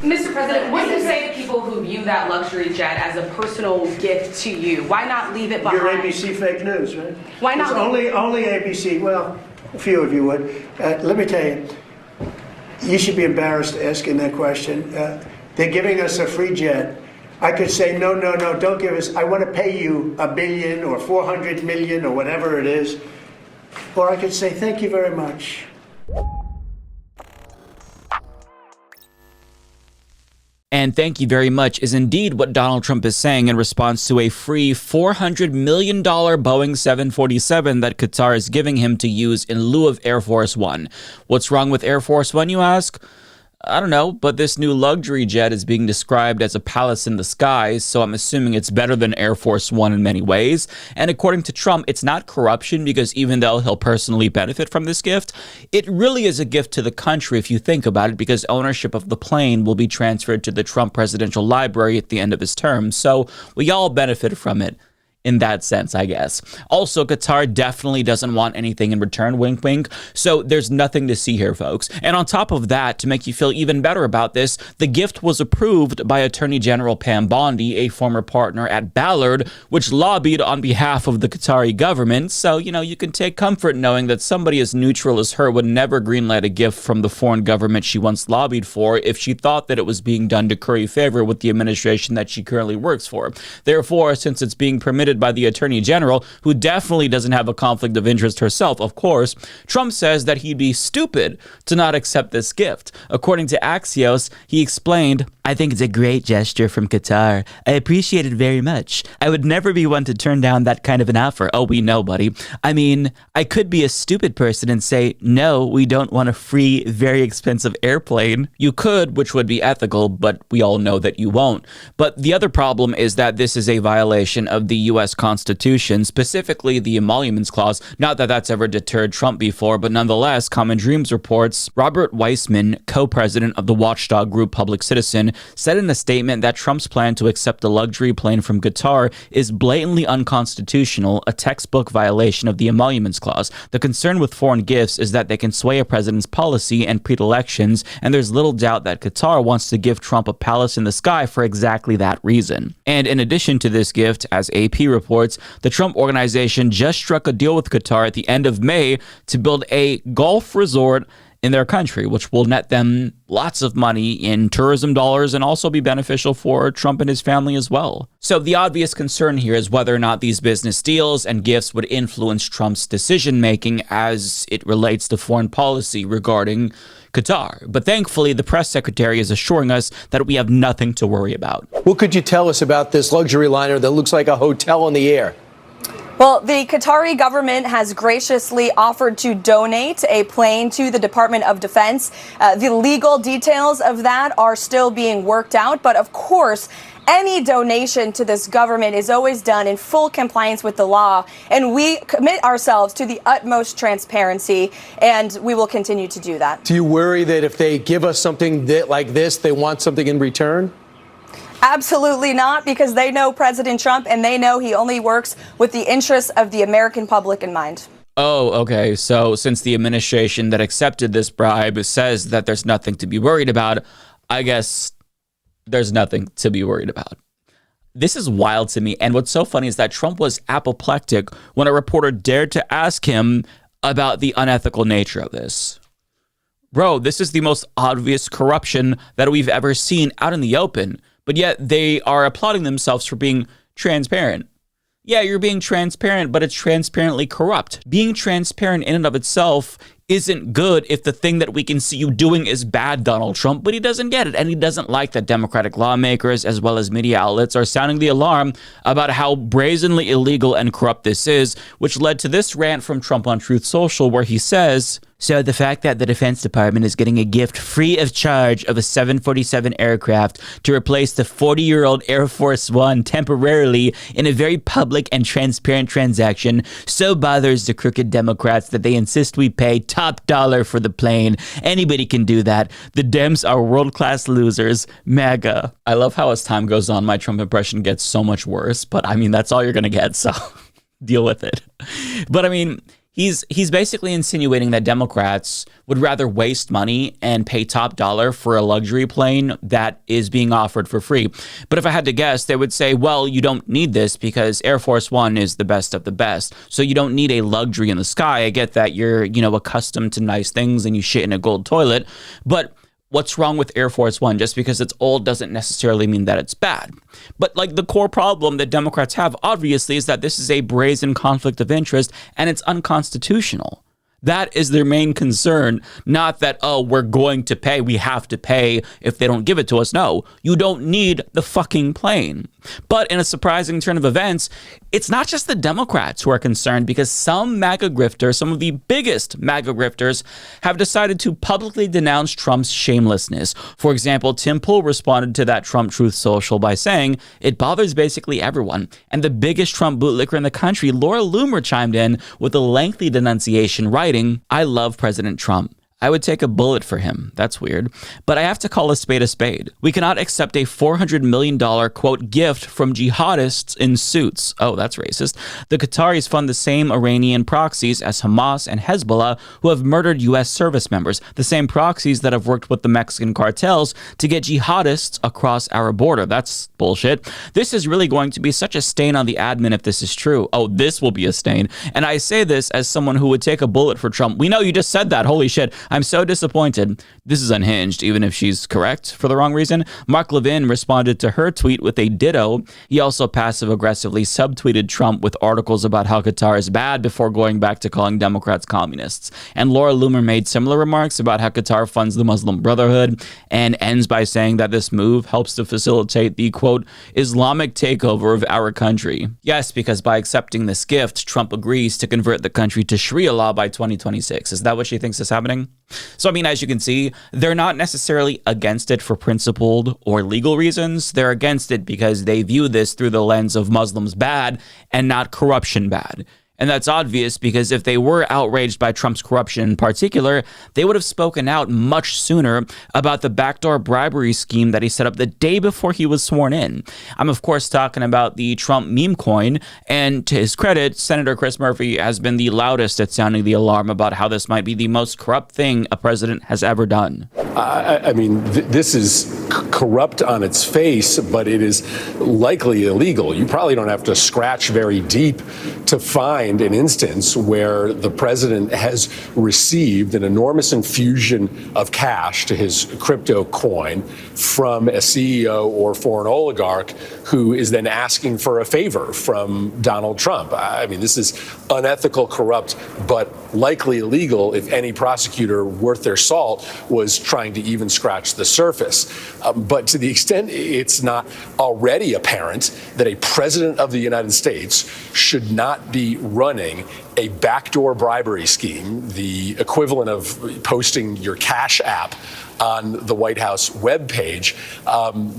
Mr. President, what do you say to people who view that luxury jet as a personal gift to you? Why not leave it behind? Your ABC fake news, right? Why not? It's only ABC. Well, a few of you would. Let me tell you, you should be embarrassed asking that question. They're giving us a free jet. I could say, no, don't give us. I want to pay you $1 billion or 400 million or whatever it is. Or I could say, thank you very much. And thank you very much is indeed what Donald Trump is saying in response to a free $400 million Boeing 747 that Qatar is giving him to use in lieu of Air Force One. What's wrong with Air Force One, you ask? I don't know, but this new luxury jet is being described as a palace in the skies, so I'm assuming it's better than Air Force One in many ways. And according to Trump, it's not corruption because even though he'll personally benefit from this gift, it really is a gift to the country if you think about it, because ownership of the plane will be transferred to the Trump Presidential Library at the end of his term. So we all benefit from it. In that sense, I guess. Also, Qatar definitely doesn't want anything in return, wink, wink. So there's nothing to see here, folks. And on top of that, to make you feel even better about this, the gift was approved by Attorney General Pam Bondi, a former partner at Ballard, which lobbied on behalf of the Qatari government. So, you can take comfort knowing that somebody as neutral as her would never greenlight a gift from the foreign government she once lobbied for if she thought that it was being done to curry favor with the administration that she currently works for. Therefore, since it's being permitted by the Attorney General, who definitely doesn't have a conflict of interest herself, of course, Trump says that he'd be stupid to not accept this gift. According to Axios, he explained, "I think it's a great gesture from Qatar. I appreciate it very much. I would never be one to turn down that kind of an offer." Oh, we know, buddy. I mean, I could be a stupid person and say, no, we don't want a free, very expensive airplane. You could, which would be ethical, but we all know that you won't. But the other problem is that this is a violation of the U.S. Constitution, specifically the Emoluments Clause. Not that that's ever deterred Trump before, but nonetheless, Common Dreams reports Robert Weissman, co-president of the watchdog group Public Citizen, said in a statement that Trump's plan to accept a luxury plane from Qatar is blatantly unconstitutional, a textbook violation of the Emoluments Clause. The concern with foreign gifts is that they can sway a president's policy and predilections, and there's little doubt that Qatar wants to give Trump a palace in the sky for exactly that reason. And in addition to this gift, as AP reports, the Trump organization just struck a deal with Qatar at the end of May to build a golf resort in their country, which will net them lots of money in tourism dollars and also be beneficial for Trump and his family as well. So the obvious concern here is whether or not these business deals and gifts would influence Trump's decision-making as it relates to foreign policy regarding Qatar. But thankfully, the press secretary is assuring us that we have nothing to worry about. What could you tell us about this luxury liner that looks like a hotel in the air? Well, the Qatari government has graciously offered to donate a plane to the Department of Defense. The legal details of that are still being worked out. But of course, any donation to this government is always done in full compliance with the law. And we commit ourselves to the utmost transparency, and we will continue to do that. Do you worry that if they give us something like this, they want something in return? Absolutely not, because they know President Trump and they know he only works with the interests of the American public in mind. Oh, okay. So since the administration that accepted this bribe says that there's nothing to be worried about, I guess there's nothing to be worried about. This is wild to me. And what's so funny is that Trump was apoplectic when a reporter dared to ask him about the unethical nature of this. Bro, this is the most obvious corruption that we've ever seen out in the open. But yet they are applauding themselves for being transparent. Yeah, you're being transparent, but it's transparently corrupt. Being transparent in and of itself isn't good if the thing that we can see you doing is bad, Donald Trump, but he doesn't get it. And he doesn't like that Democratic lawmakers as well as media outlets are sounding the alarm about how brazenly illegal and corrupt this is, which led to this rant from Trump on Truth Social where he says, "So the fact that the Defense Department is getting a gift free of charge of a 747 aircraft to replace the 40-year-old Air Force One temporarily in a very public and transparent transaction so bothers the crooked Democrats that they insist we pay top dollar for the plane. Anybody can do that. The Dems are world-class losers. MAGA." I love how as time goes on, my Trump impression gets so much worse, but I mean, that's all you're going to get, so deal with it. But I mean, He's basically insinuating that Democrats would rather waste money and pay top dollar for a luxury plane that is being offered for free. But if I had to guess, they would say, well, you don't need this because Air Force One is the best of the best. So you don't need a luxury in the sky. I get that you're, accustomed to nice things and you shit in a gold toilet. But what's wrong with Air Force One? Just because it's old doesn't necessarily mean that it's bad. But the core problem that Democrats have, obviously, is that this is a brazen conflict of interest and it's unconstitutional. That is their main concern, not that, oh, we're going to pay, we have to pay if they don't give it to us. No, you don't need the fucking plane. But in a surprising turn of events, it's not just the Democrats who are concerned, because some MAGA grifters, some of the biggest MAGA grifters, have decided to publicly denounce Trump's shamelessness. For example, Tim Pool responded to that Trump Truth Social by saying, it bothers basically everyone. And the biggest Trump bootlicker in the country, Laura Loomer, chimed in with a lengthy denunciation, writing, I love President Trump. I would take a bullet for him. That's weird. But I have to call a spade a spade. We cannot accept a $400 million, quote, gift from jihadists in suits. Oh, that's racist. The Qataris fund the same Iranian proxies as Hamas and Hezbollah, who have murdered U.S. service members, the same proxies that have worked with the Mexican cartels to get jihadists across our border. That's bullshit. This is really going to be such a stain on the admin if this is true. Oh, this will be a stain. And I say this as someone who would take a bullet for Trump. We know you just said that. Holy shit. I'm so disappointed. This is unhinged, even if she's correct for the wrong reason. Mark Levin responded to her tweet with a ditto. He also passive-aggressively subtweeted Trump with articles about how Qatar is bad before going back to calling Democrats communists. And Laura Loomer made similar remarks about how Qatar funds the Muslim Brotherhood and ends by saying that this move helps to facilitate the, quote, Islamic takeover of our country. Yes, because by accepting this gift, Trump agrees to convert the country to Sharia law by 2026. Is that what she thinks is happening? So, I mean, as you can see, they're not necessarily against it for principled or legal reasons. They're against it because they view this through the lens of Muslims bad and not corruption bad. And that's obvious because if they were outraged by Trump's corruption in particular, they would have spoken out much sooner about the backdoor bribery scheme that he set up the day before he was sworn in. I'm, of course, talking about the Trump meme coin. And to his credit, Senator Chris Murphy has been the loudest at sounding the alarm about how this might be the most corrupt thing a president has ever done. I mean, this is corrupt on its face, but it is likely illegal. You probably don't have to scratch very deep to find an instance where the president has received an enormous infusion of cash to his crypto coin from a CEO or foreign oligarch who is then asking for a favor from Donald Trump. I mean, this is unethical, corrupt, but likely illegal if any prosecutor worth their salt was trying to even scratch the surface. But to the extent it's not already apparent that a president of the United States should not be running a backdoor bribery scheme, the equivalent of posting your Cash App on the White House webpage,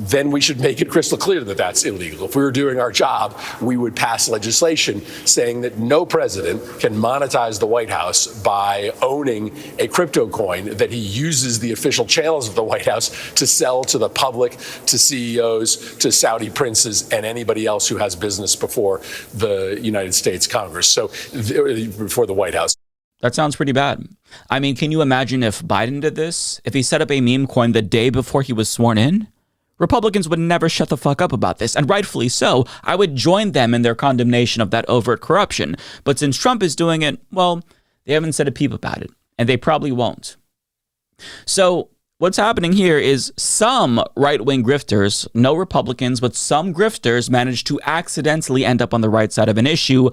then we should make it crystal clear that that's illegal. If we were doing our job, we would pass legislation saying that no president can monetize the White House by owning a crypto coin that he uses the official channels of the White House to sell to the public, to CEOs, to Saudi princes, and anybody else who has business before the United States Congress, so before the White House. That sounds pretty bad. I mean, can you imagine if Biden did this? If he set up a meme coin the day before he was sworn in? Republicans would never shut the fuck up about this, and rightfully so. I would join them in their condemnation of that overt corruption. But since Trump is doing it, well, they haven't said a peep about it, and they probably won't. So what's happening here is some right-wing grifters, no Republicans, but some grifters managed to accidentally end up on the right side of an issue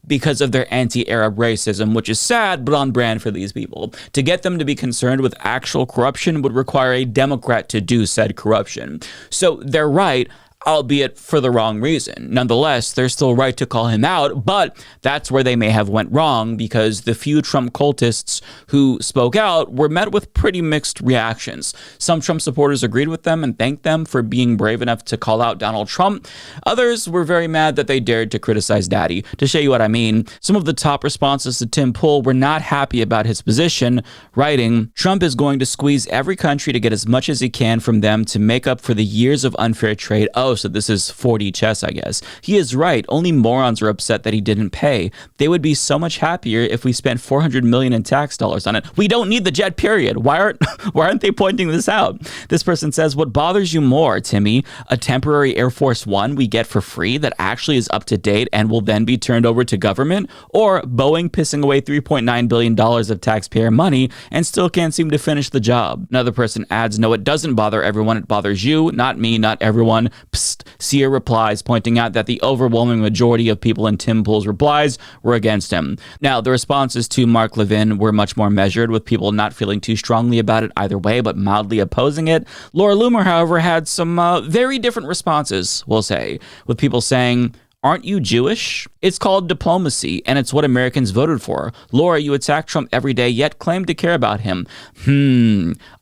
because of their anti-Arab racism, which is sad, but on brand for these people. To get them to be concerned with actual corruption would require a Democrat to do said corruption. So they're right, albeit for the wrong reason. Nonetheless, they're still right to call him out, but that's where they may have went wrong because the few Trump cultists who spoke out were met with pretty mixed reactions. Some Trump supporters agreed with them and thanked them for being brave enough to call out Donald Trump. Others were very mad that they dared to criticize Daddy. To show you what I mean, some of the top responses to Tim Pool were not happy about his position, writing, Trump is going to squeeze every country to get as much as he can from them to make up for the years of unfair trade. Oh, so this is 4D chess, I guess. He is right. Only morons are upset that he didn't pay. They would be so much happier if we spent $400 million in tax dollars on it. We don't need the jet, period. Why aren't they pointing this out? This person says, what bothers you more, Timmy? A temporary Air Force One we get for free that actually is up to date and will then be turned over to government? Or Boeing pissing away $3.9 billion of taxpayer money and still can't seem to finish the job? Another person adds, no, it doesn't bother everyone. It bothers you, not me, not everyone. Psst. Sia replies, pointing out that the overwhelming majority of people in Tim Pool's replies were against him. Now, the responses to Mark Levin were much more measured, with people not feeling too strongly about it either way, but mildly opposing it. Laura Loomer, however, had some very different responses, we'll say, with people saying, aren't you Jewish? It's called diplomacy, and it's what Americans voted for. Laura, you attack Trump every day, yet claim to care about him.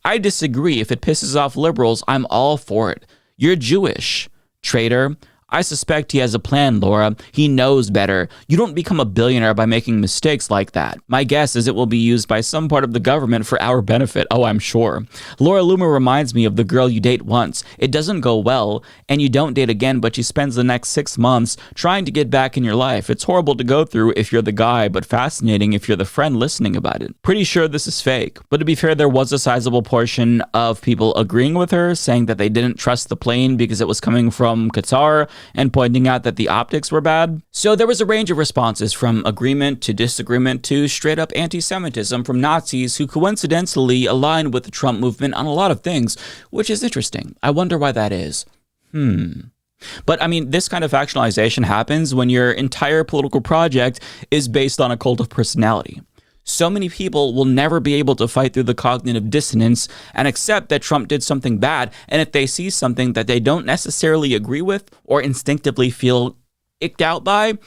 I disagree. If it pisses off liberals, I'm all for it. You're Jewish. Traitor. I suspect he has a plan, Laura. He knows better. You don't become a billionaire by making mistakes like that. My guess is it will be used by some part of the government for our benefit. Oh, I'm sure. Laura Loomer reminds me of the girl you date once. It doesn't go well, and you don't date again, but she spends the next 6 months trying to get back in your life. It's horrible to go through if you're the guy, but fascinating if you're the friend listening about it. Pretty sure this is fake. But to be fair, there was a sizable portion of people agreeing with her, saying that they didn't trust the plane because it was coming from Qatar, and pointing out that the optics were bad. So there was a range of responses, from agreement to disagreement to straight up anti-Semitism from Nazis who coincidentally align with the Trump movement on a lot of things, which is interesting. I wonder why that is. But I mean, this kind of factionalization happens when your entire political project is based on a cult of personality. So many people will never be able to fight through the cognitive dissonance and accept that Trump did something bad. And if they see something that they don't necessarily agree with or instinctively feel icked out by,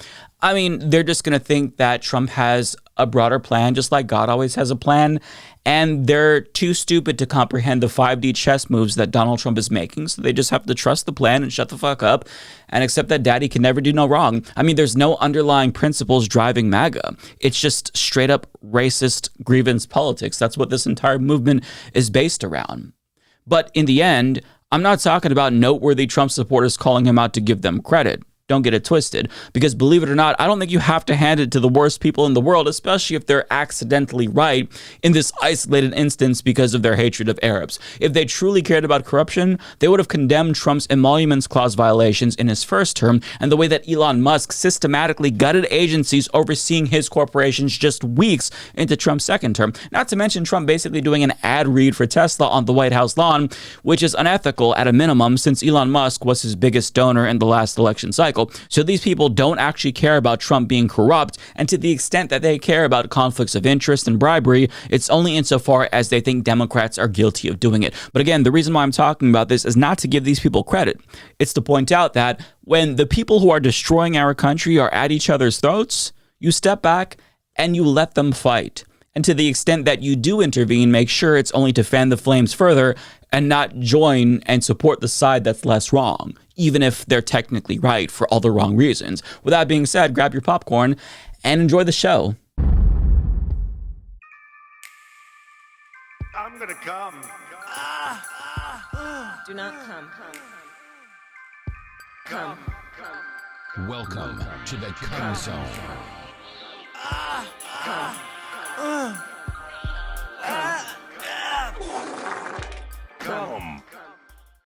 I mean, they're just going to think that Trump has a broader plan, just like God always has a plan. And they're too stupid to comprehend the 5D chess moves that Donald Trump is making. So they just have to trust the plan and shut the fuck up and accept that daddy can never do no wrong. I mean, there's no underlying principles driving MAGA. It's just straight up racist grievance politics. That's what this entire movement is based around. But in the end, I'm not talking about noteworthy Trump supporters calling him out to give them credit. Don't get it twisted, because believe it or not, I don't think you have to hand it to the worst people in the world, especially if they're accidentally right in this isolated instance because of their hatred of Arabs. If they truly cared about corruption, they would have condemned Trump's emoluments clause violations in his first term and the way that Elon Musk systematically gutted agencies overseeing his corporations just weeks into Trump's second term. Not to mention Trump basically doing an ad read for Tesla on the White House lawn, which is unethical at a minimum since Elon Musk was his biggest donor in the last election cycle. So these people don't actually care about Trump being corrupt, and to the extent that they care about conflicts of interest and bribery, it's only insofar as they think Democrats are guilty of doing it. But again, the reason why I'm talking about this is not to give these people credit. It's to point out that when the people who are destroying our country are at each other's throats, you step back and you let them fight. And to the extent that you do intervene, make sure it's only to fan the flames further and not join and support the side that's less wrong, even if they're technically right for all the wrong reasons. With that being said, grab your popcorn and enjoy the show. I'm gonna come. Do not come. Come. Welcome to the Come Zone.